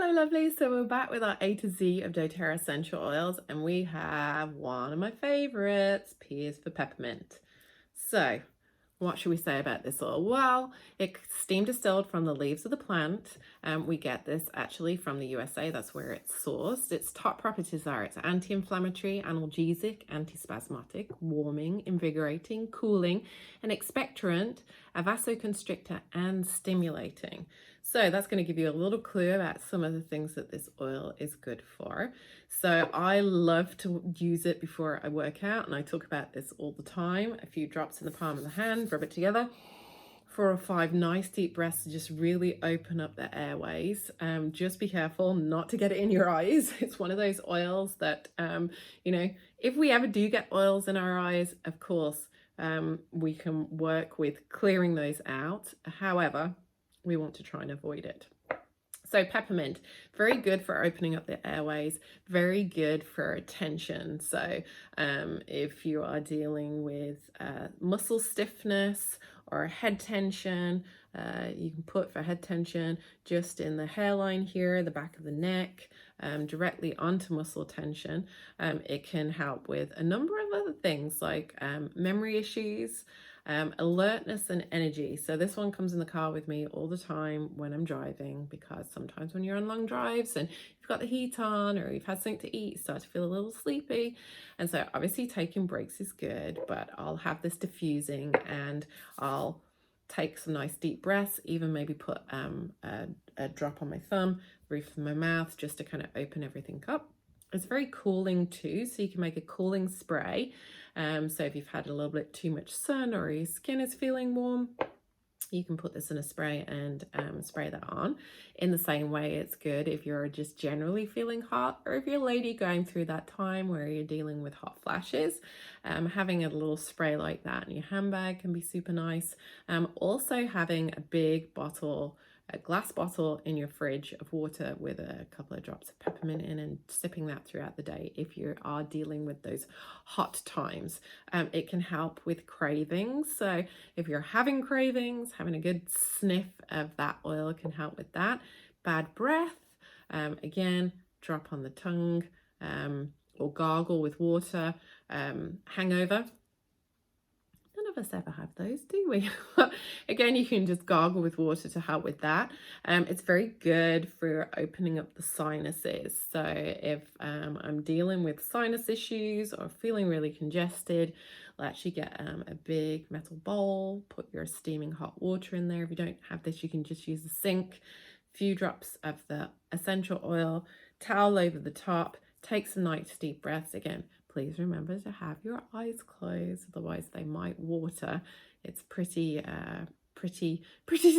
Hello lovely, so we're back with our A to Z of doTERRA essential oils and we have one of my favorites, P is for peppermint. So what should we say about this oil? Well, it's steam distilled from the leaves of the plant. We get this actually from the USA, that's where it's sourced. Its top properties are it's anti-inflammatory, analgesic, antispasmodic, warming, invigorating, cooling, an expectorant, a vasoconstrictor, and stimulating. So that's going to give you a little clue about some of the things that this oil is good for. So I love to use it before I work out, and I talk about this all the time. A few drops in the palm of the hand, rub it together. 4 or 5 nice deep breaths to just really open up the airways. Just be careful not to get it in your eyes. It's one of those oils that, if we ever do get oils in our eyes, of course, we can work with clearing those out. However, we want to try and avoid it. So peppermint, very good for opening up the airways, very good for tension. So if you are dealing with muscle stiffness or head tension, you can put for head tension just in the hairline here, the back of the neck, directly onto muscle tension. It can help with a number of other things like memory issues, alertness and energy. So this one comes in the car with me all the time when I'm driving, because sometimes when you're on long drives and you've got the heat on or you've had something to eat, you start to feel a little sleepy. And so obviously taking breaks is good, but I'll have this diffusing and I'll take some nice deep breaths, even maybe put a drop on my thumb, roof of my mouth, just to kind of open everything up. It's very cooling too, so you can make a cooling spray. So if you've had a little bit too much sun or your skin is feeling warm, you can put this in a spray and spray that on. In the same way, it's good if you're just generally feeling hot, or if you're a lady going through that time where you're dealing with hot flashes. Having a little spray like that in your handbag can be super nice. Also having a big bottle, a glass bottle in your fridge of water with a couple of drops of peppermint in, and sipping that throughout the day if you are dealing with those hot times. It can help with cravings. So if you're having cravings, having a good sniff of that oil can help with that. Bad breath, again, drop on the tongue, or gargle with water. Hangover, none of us ever have those, do we? Again, you can just gargle with water to help with that. It's very good for opening up the sinuses. So if I'm dealing with sinus issues or feeling really congested, I'll actually get a big metal bowl, put your steaming hot water in there. If you don't have this, you can just use the sink. A few drops of the essential oil, towel over the top, take some nice deep breaths. Again, please remember to have your eyes closed, otherwise they might water. It's pretty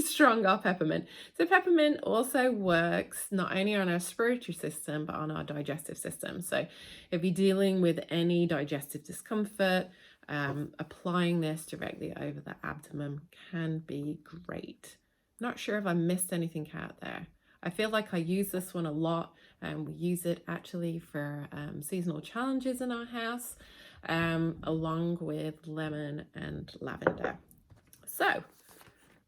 strong, our peppermint. So peppermint also works not only on our respiratory system, but on our digestive system. So if you're dealing with any digestive discomfort, applying this directly over the abdomen can be great. Not sure if I missed anything out there. I feel like I use this one a lot, and we use it actually for seasonal challenges in our house, along with lemon and lavender. So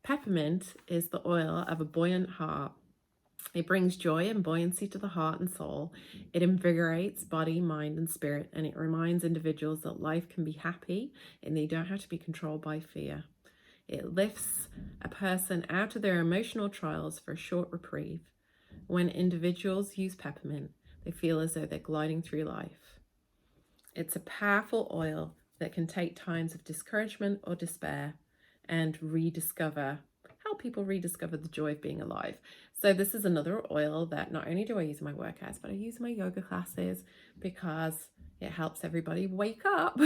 peppermint is the oil of a buoyant heart. It brings joy and buoyancy to the heart and soul. It invigorates body, mind, and spirit, and it reminds individuals that life can be happy and they don't have to be controlled by fear. It lifts a person out of their emotional trials for a short reprieve. When individuals use peppermint, they feel as though they're gliding through life. It's a powerful oil that can take times of discouragement or despair and help people rediscover the joy of being alive. So this is another oil that not only do I use in my workouts, but I use in my yoga classes because it helps everybody wake up.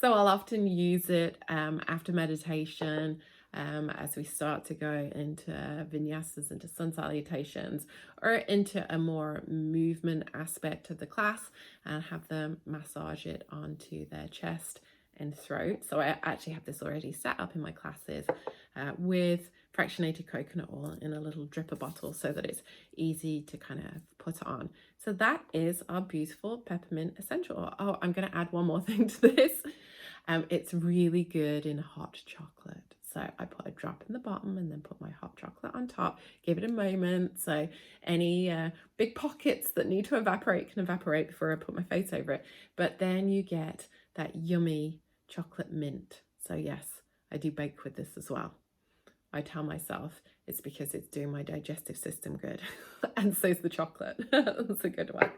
So I'll often use it after meditation, as we start to go into vinyasas, into sun salutations, or into a more movement aspect of the class, and have them massage it onto their chest and throat. So I actually have this already set up in my classes with fractionated coconut oil in a little dripper bottle so that it's easy to kind of put on. So that is our beautiful peppermint essential oil. Oh, I'm going to add one more thing to this. It's really good in hot chocolate. So I put a drop in the bottom and then put my hot chocolate on top, give it a moment. So any big pockets that need to evaporate can evaporate before I put my face over it. But then you get that yummy chocolate mint. So yes, I do bake with this as well. I tell myself it's because it's doing my digestive system good. And so's the chocolate. That's a good one.